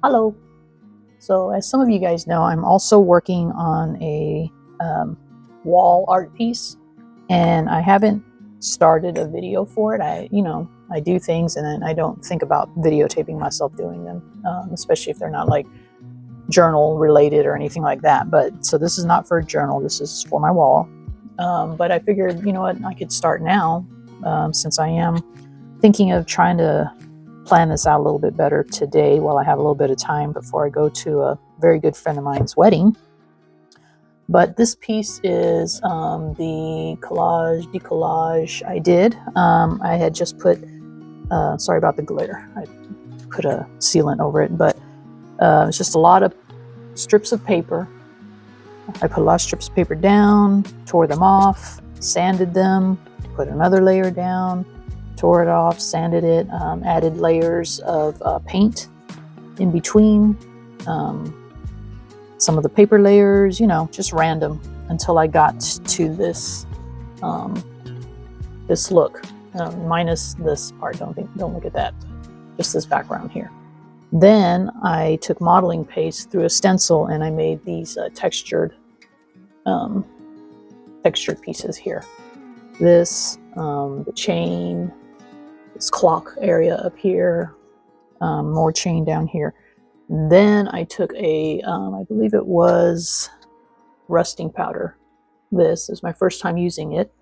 Hello. So as some of you guys know, I'm also working on a wall art piece, and I haven't started a video for it. I do things and then I don't think about videotaping myself doing them, especially if they're not like journal related or anything like that. But so this is not for a journal. This is for my wall. But I figured, you know what, I could start now, since I am thinking of trying to plan this out a little bit better today while I have a little bit of time before I go to a very good friend of mine's wedding. But this piece is the decollage I did. I had just put, sorry about the glare, I put a sealant over it, but it's just a lot of strips of paper. I put a lot of strips of paper down, tore them off, sanded them, put another layer down, tore it off, sanded it, added layers of paint in between, some of the paper layers, just random until I got to this this look, minus this part. Don't look at that, just this background here. Then I took modeling paste through a stencil and I made these textured pieces here. This, the chain, this clock area up here, more chain down here. Then I took a, I believe it was rusting powder. This is my first time using it.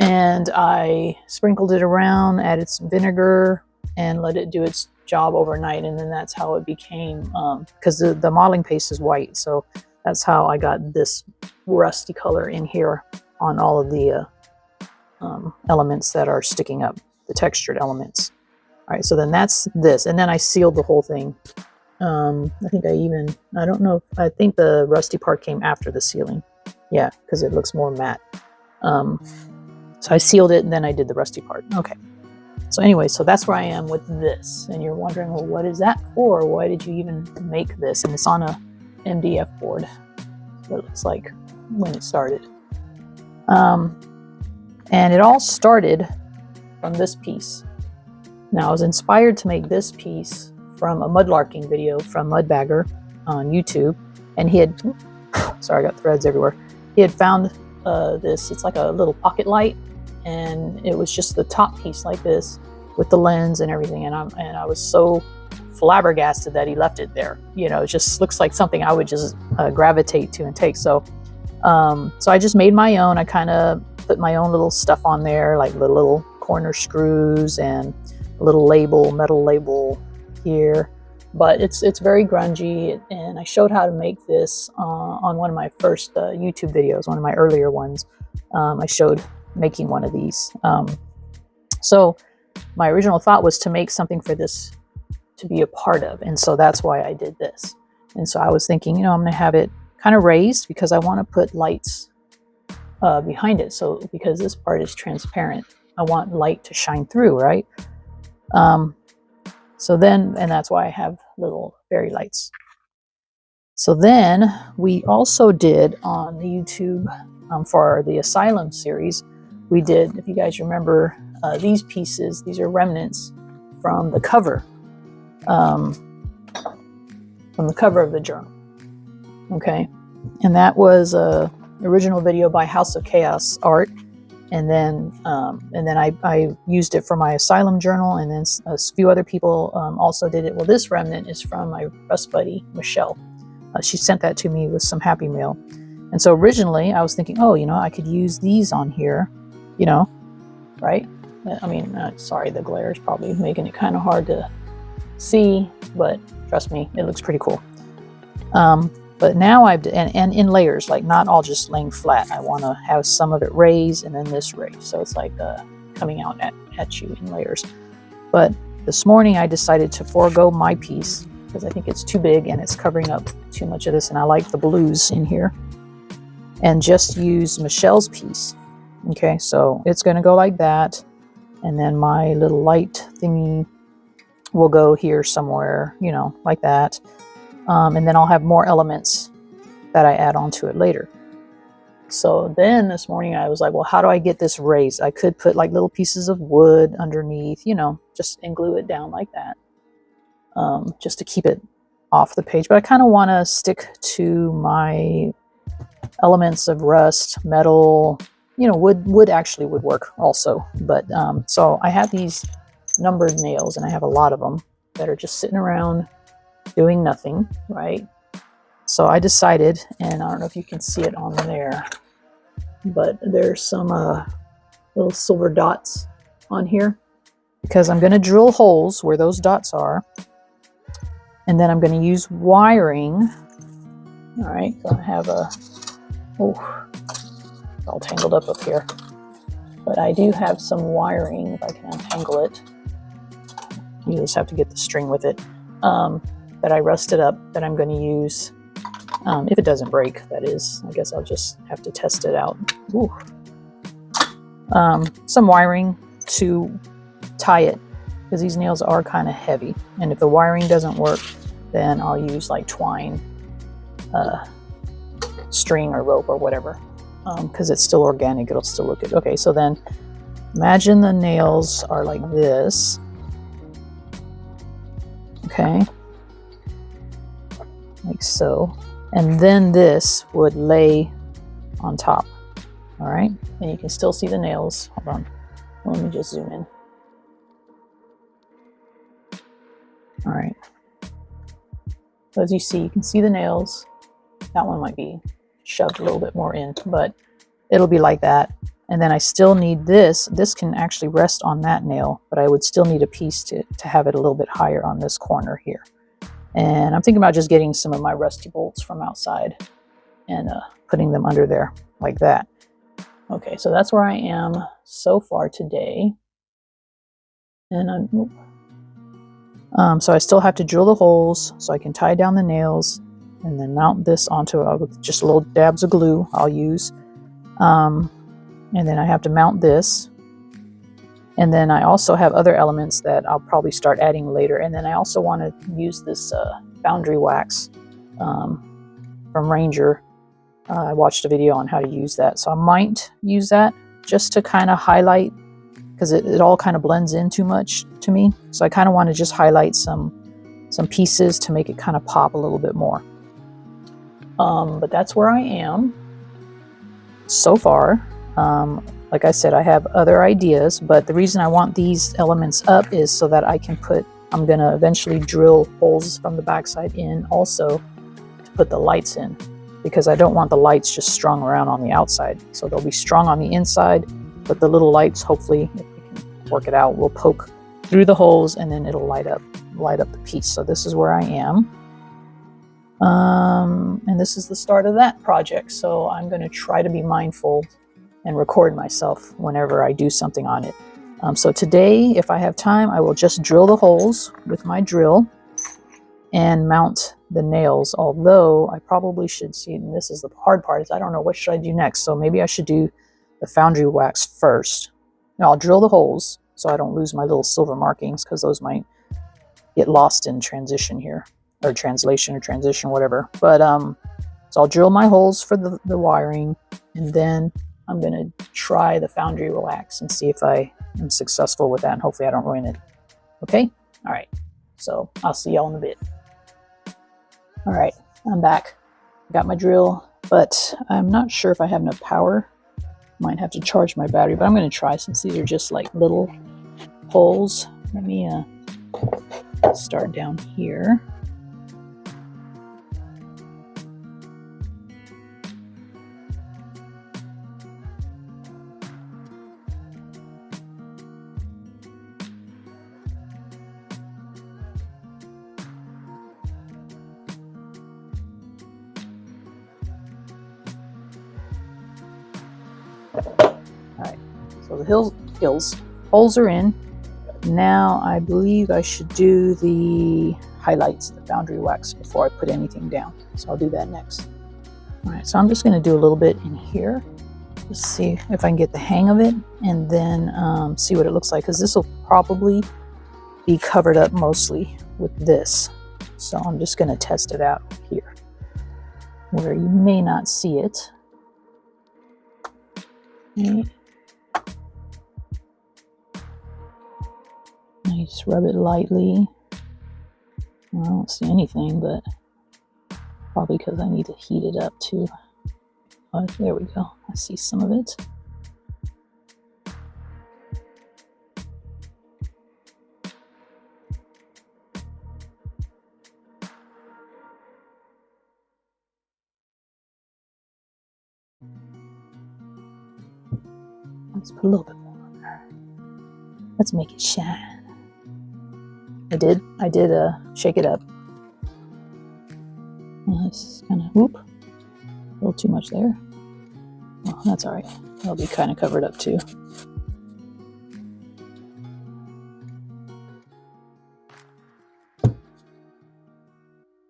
And I sprinkled it around, added some vinegar, and let it do its job overnight. And then that's how it became, because the modeling paste is white. So that's how I got this rusty color in here on all of the elements that are sticking up, the textured elements. All right, so then that's this. And then I sealed the whole thing. I think I don't know, I think the rusty part came after the sealing. Yeah, because it looks more matte. So I sealed it and then I did the rusty part. Okay. So anyway, so that's where I am with this. And you're wondering, well, what is that for? Why did you even make this? And it's on a MDF board, what it looks like when it started. And it all started from this piece. Now I was inspired to make this piece from a mudlarking video from Mudbagger on YouTube. And he had, sorry, I got threads everywhere. He had found this, it's like a little pocket light, and it was just the top piece like this with the lens and everything. And I was so flabbergasted that he left it there. It just looks like something I would just gravitate to and take. So I just made my own. I kind of put my own little stuff on there, like the little corner screws and a little label, metal label here. But it's very grungy, and I showed how to make this on one of my first YouTube videos, one of my earlier ones. I showed making one of these. So my original thought was to make something for this to be a part of, and so that's why I did this. And so I was thinking, I'm going to have it kind of raised because I want to put lights behind it. So because this part is transparent, I want light to shine through, right? So then, and that's why I have little fairy lights. So then we also did on the YouTube for the Asylum series, we did, if you guys remember, these pieces, these are remnants from the cover, of the journal. Okay. And that was a original video by House of Chaos Art. And then I used it for my Asylum journal, and then a few other people also did it. Well, this remnant is from my best buddy, Michelle. She sent that to me with some Happy Mail. And so originally I was thinking, I could use these on here, right? I mean, sorry, the glare is probably making it kind of hard to see, but trust me, it looks pretty cool. But now and in layers, like not all just laying flat. I want to have some of it raised and then this raised. So it's like coming out at you in layers. But this morning I decided to forego my piece because I think it's too big and it's covering up too much of this. And I like the blues in here, and just use Michelle's piece. Okay, so it's going to go like that. And then my little light thingy will go here somewhere, like that. And then I'll have more elements that I add onto it later. So then this morning I was like, well, how do I get this raised? I could put like little pieces of wood underneath, just and glue it down like that. just to keep it off the page. But I kind of want to stick to my elements of rust, metal, you know, wood actually would work also. But so I have these numbered nails, and I have a lot of them that are just sitting around doing nothing, right? So I decided, and I don't know if you can see it on there, but there's some little silver dots on here, because I'm going to drill holes where those dots are, and then I'm going to use wiring. All right, so I have a, oh, it's all tangled up here, but I do have some wiring, if I can untangle it. You just have to get the string with it, that I rusted up, that I'm going to use, if it doesn't break, that is. I guess I'll just have to test it out. Ooh. Some wiring to tie it, because these nails are kind of heavy, and if the wiring doesn't work, then I'll use like twine, string or rope or whatever, because it's still organic, it'll still look good. Okay, so then imagine the nails are like this. Okay, like so, and then this would lay on top. All right, and you can still see the nails. Hold on, let me just zoom in. All right, so as you see, you can see the nails. That one might be shoved a little bit more in, but it'll be like that. And then I still need this. This can actually rest on that nail, but I would still need a piece to have it a little bit higher on this corner here. And I'm thinking about just getting some of my rusty bolts from outside and putting them under there like that. Okay, so that's where I am so far today. And so I still have to drill the holes so I can tie down the nails, and then mount this onto it with just little dabs of glue I'll use. And then I have to mount this. And then I also have other elements that I'll probably start adding later. And then I also want to use this foundry wax from Ranger. I watched a video on how to use that. So I might use that just to kind of highlight, because it all kind of blends in too much to me. So I kind of want to just highlight some pieces to make it kind of pop a little bit more. But that's where I am so far. Like I said, I have other ideas, but the reason I want these elements up is so that I can I'm going to eventually drill holes from the backside in also to put the lights in, because I don't want the lights just strung around on the outside. So they'll be strung on the inside, but the little lights, hopefully, if we can work it out, will poke through the holes, and then it'll light up the piece. So this is where I am. And this is the start of that project. So I'm going to try to be mindful and record myself whenever I do something on it. So today, if I have time, I will just drill the holes with my drill and mount the nails. Although I probably should see, and this is the hard part, is I don't know what should I do next. So maybe I should do the foundry wax first. Now I'll drill the holes so I don't lose my little silver markings, because those might get lost in transition here, or translation or transition, whatever. But so I'll drill my holes for the wiring, and then I'm going to try the foundry wax and see if I am successful with that, and hopefully I don't ruin it. Okay? All right. So I'll see y'all in a bit. All right, I'm back. Got my drill, but I'm not sure if I have enough power. Might have to charge my battery, but I'm going to try, since these are just like little holes. Let me start down here. Alright, so the holes are in. Now I believe I should do the highlights, the foundry wax, before I put anything down. So I'll do that next. Alright, so I'm just going to do a little bit in here. Just see if I can get the hang of it, and then see what it looks like, because this will probably be covered up mostly with this. So I'm just going to test it out here, where you may not see it. Okay. I just rub it lightly. I don't see anything, but probably because I need to heat it up too. There we go. I see some of it. Let's put a little bit more on there. Let's make it shine. I did shake it up. It's kind of, whoop, a little too much there. Oh, that's all right. That'll be kind of covered up too.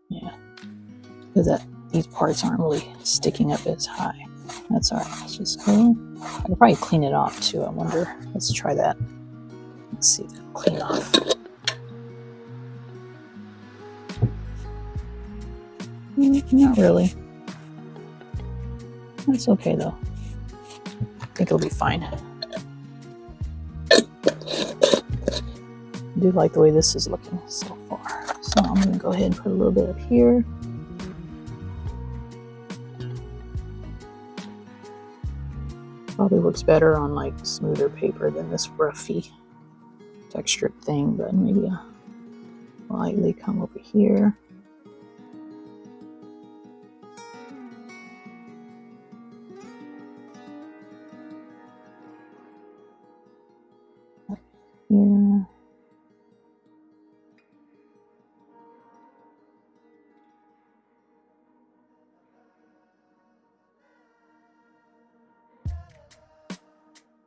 Yeah, because these parts aren't really sticking up as high. That's all right. Let's just go. I could probably clean it off too. I wonder. Let's try that. Let's see if it'll clean off. Not really. That's okay though. I think it'll be fine. I do like the way this is looking so far. So I'm going to go ahead and put a little bit up here. Probably works better on like smoother paper than this roughy textured thing, but maybe I'll lightly come over here. Here.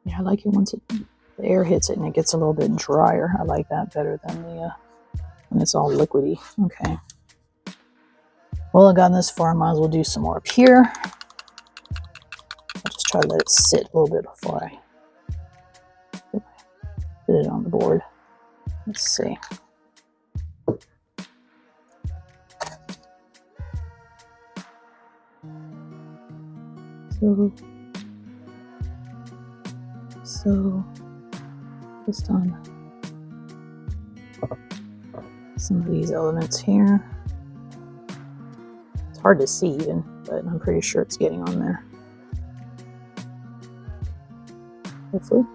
Yeah, I like it once the air hits it and it gets a little bit drier. I like that better than the when it's all liquidy. Okay. Well, I've gotten this far. I might as well do some more up here. I'll just try to let it sit a little bit before I put it on the board. Let's see. So just on some of these elements here. It's hard to see even, but I'm pretty sure it's getting on there. Hopefully.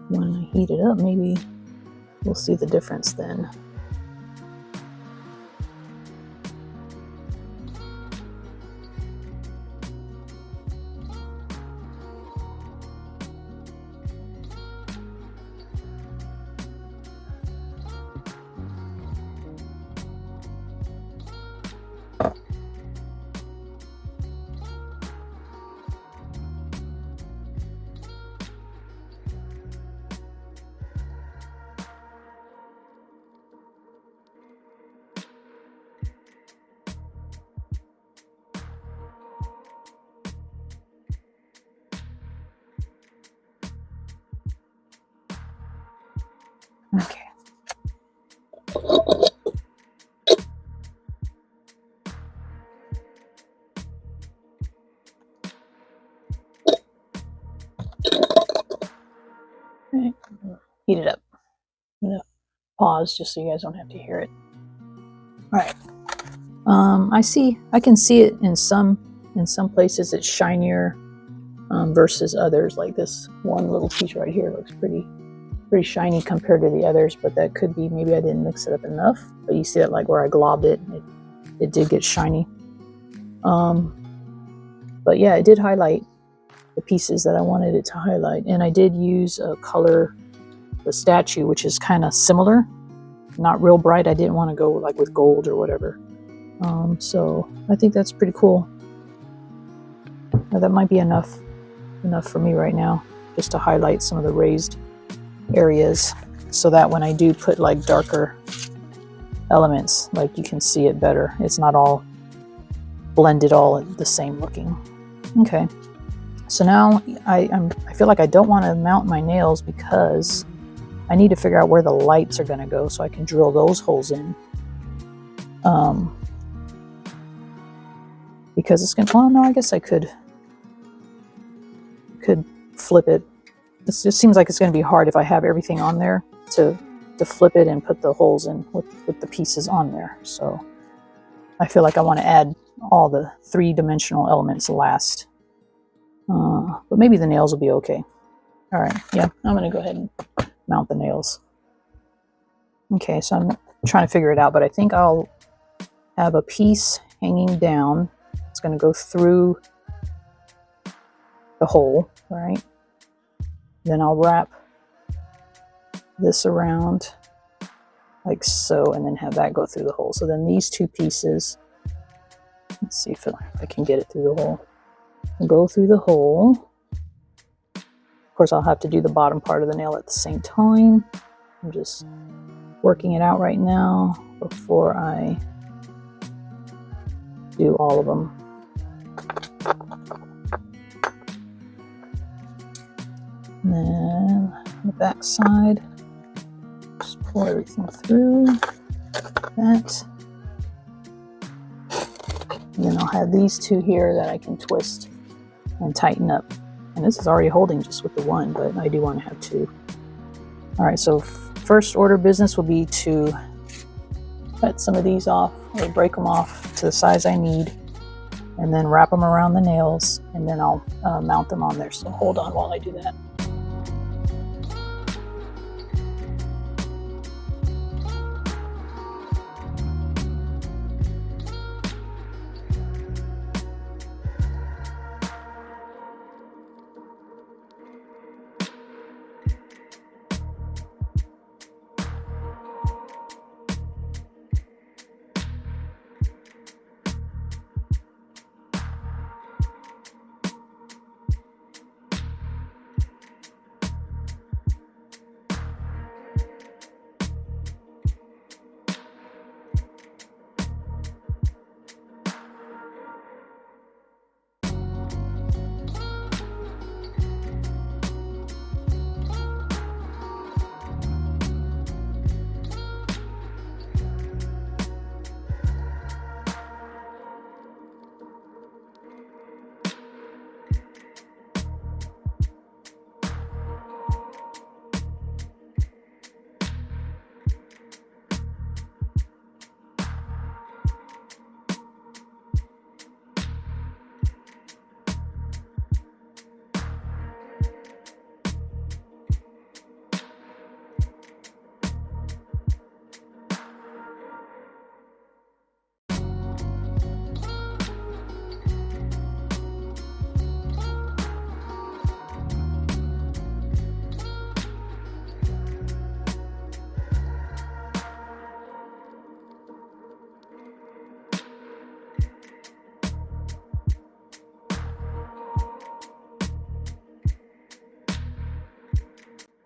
When I heat it up, maybe we'll see the difference then. Okay. Okay. Heat it up. I'm gonna pause just so you guys don't have to hear it. All right. I can see it in some places it's shinier versus others. Like this one little piece right here looks pretty shiny compared to the others, but that could be maybe I didn't mix it up enough. But you see it like where I globbed it, it did get shiny. But yeah, it did highlight the pieces that I wanted it to highlight, and I did use a color, the statue, which is kind of similar, not real bright. I didn't want to go like with gold or whatever. So I think that's pretty cool. Now, that might be enough for me right now, just to highlight some of the raised areas, so that when I do put like darker elements, like you can see it better. It's not all blended all the same looking. Okay, so now I feel like I don't want to mount my nails because I need to figure out where the lights are going to go so I can drill those holes in. Because it's going to, well, no, I guess I could flip it. It just seems like it's going to be hard if I have everything on there to to flip it and put the holes in with the pieces on there. So I feel like I want to add all the three-dimensional elements last. But maybe the nails will be okay. All right, yeah, I'm going to go ahead and mount the nails. Okay, so I'm trying to figure it out, but I think I'll have a piece hanging down. It's going to go through the hole, right? Then I'll wrap this around like so, and then have that go through the hole. So then these two pieces, let's see if I can get it through the hole. I'll go through the hole. Of course, I'll have to do the bottom part of the nail at the same time. I'm just working it out right now before I do all of them. And then on the back side, just pull everything through that. And then I'll have these two here that I can twist and tighten up. And this is already holding just with the one, but I do want to have two. All right, so first order business will be to cut some of these off or break them off to the size I need, and then wrap them around the nails, and then I'll mount them on there. So hold on while I do that.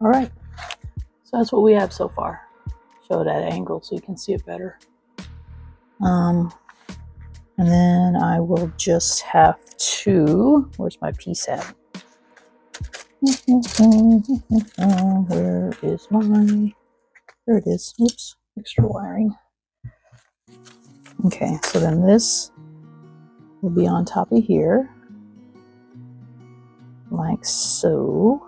All right, so that's what we have so far. Show it at an angle so you can see it better. And then I will just have to, where's my piece at? Where is my, there it is. Oops, extra wiring. Okay, so then this will be on top of here, like so.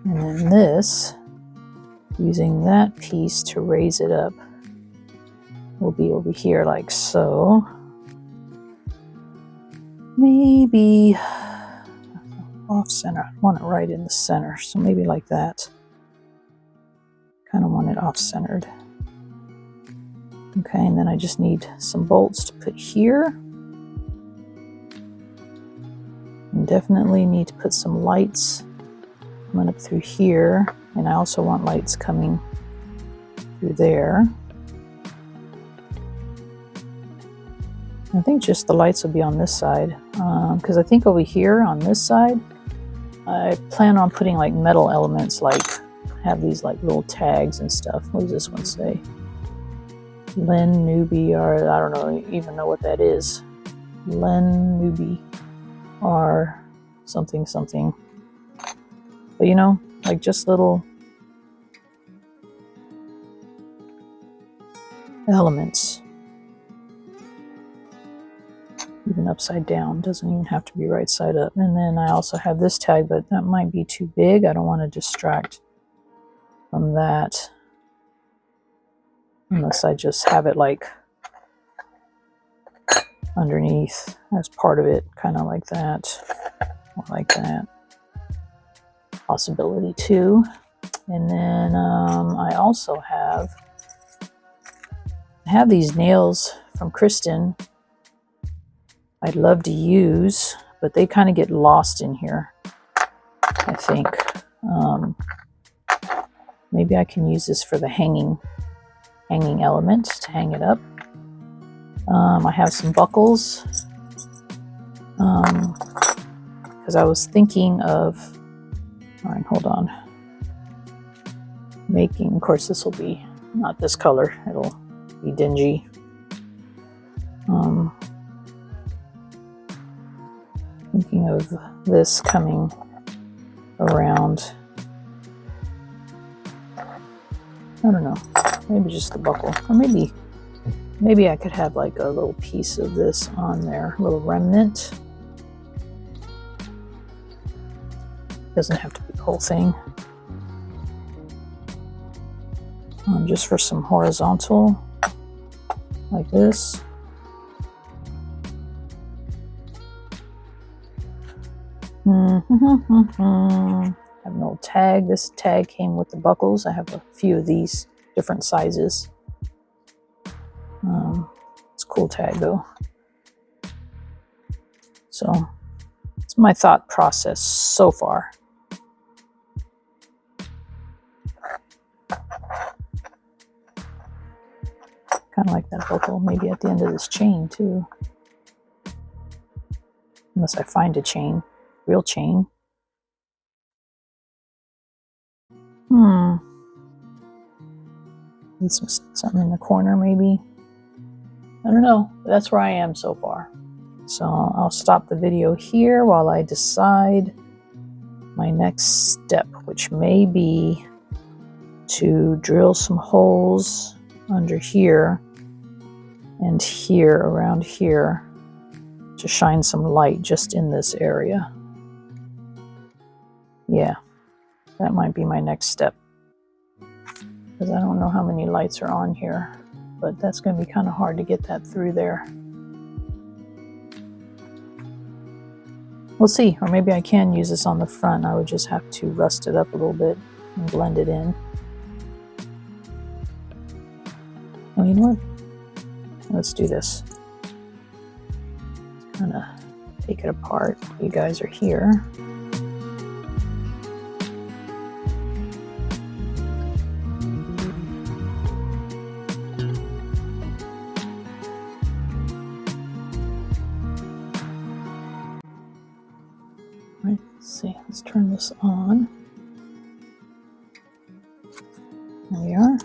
And then this, using that piece to raise it up, will be over here like so. Maybe off center. I want it right in the center, so maybe like that. Kind of want it off centered. Okay, and then I just need some bolts to put here. And definitely need to put some lights coming up through here, and I also want lights coming through there. I think just the lights will be on this side, because I think over here on this side, I plan on putting like metal elements, like have these like little tags and stuff. What does this one say? Len Newbie, or I don't know, even know what that is. Len Newbie, or something something. But you know, like just little elements. even upside down, doesn't even have to be right side up. And then I also have this tag, but that might be too big. I don't want to distract from that unless I just have it like underneath as part of it, kind of like that, or like that. Possibility too. And then I also have these nails from Kristen I'd love to use, but they kind of get lost in here, I think. Maybe I can use this for the hanging elements to hang it up. I have some buckles because I was thinking of, all right, hold on, making, of course this will be not this color, it'll be dingy. Thinking of this coming around, I don't know, maybe just the buckle, or maybe I could have like a little piece of this on there, a little remnant. Doesn't have to be the whole thing. Just for some horizontal, like this. I have an old tag. This tag came with the buckles. I have a few of these different sizes. It's a cool tag though. So it's my thought process so far. Kind of like that buckle, maybe at the end of this chain too. Unless I find a chain, real chain. Need something in the corner maybe. I don't know, but that's where I am so far. So I'll stop the video here while I decide my next step, which may be to drill some holes under here and here, around here, to shine some light just in this area. Yeah, that might be my next step, because I don't know how many lights are on here, but that's going to be kind of hard to get that through there. We'll see, or maybe I can use this on the front. I would just have to rust it up a little bit and blend it in. Well, you know what? Let's do this. Just kind of take it apart. You guys are here. Right, let's see. Let's turn this on. There we are.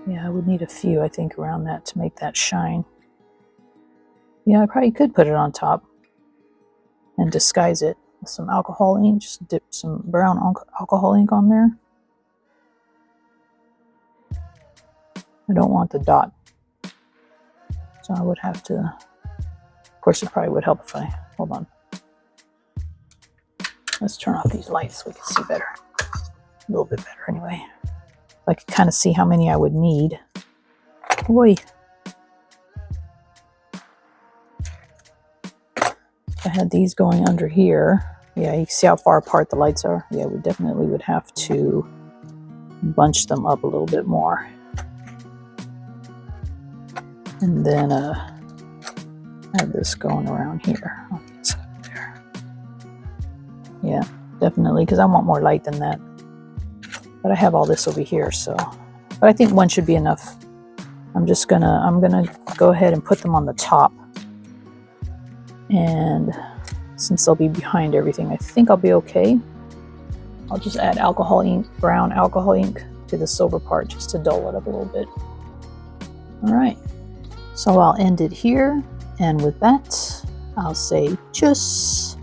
Yeah, I would need a few, I think, around that to make that shine. Yeah, I probably could put it on top and disguise it with some alcohol ink. Just dip some brown alcohol ink on there. I don't want the dot, so I would have to, of course it probably would help if I, hold on. Let's turn off these lights so we can see better. A little bit better anyway. I could kind of see how many I would need. Boy. If I had these going under here, yeah, you can see how far apart the lights are. Yeah, we definitely would have to bunch them up a little bit more. And then have this going around here on the side there. Yeah, definitely, because I want more light than that. But I have all this over here, so. But I think one should be enough. I'm gonna go ahead and put them on the top. And since they'll be behind everything, I think I'll be okay. I'll just add alcohol ink, brown alcohol ink to the silver part just to dull it up a little bit. All right, so I'll end it here. And with that, I'll say tschüss.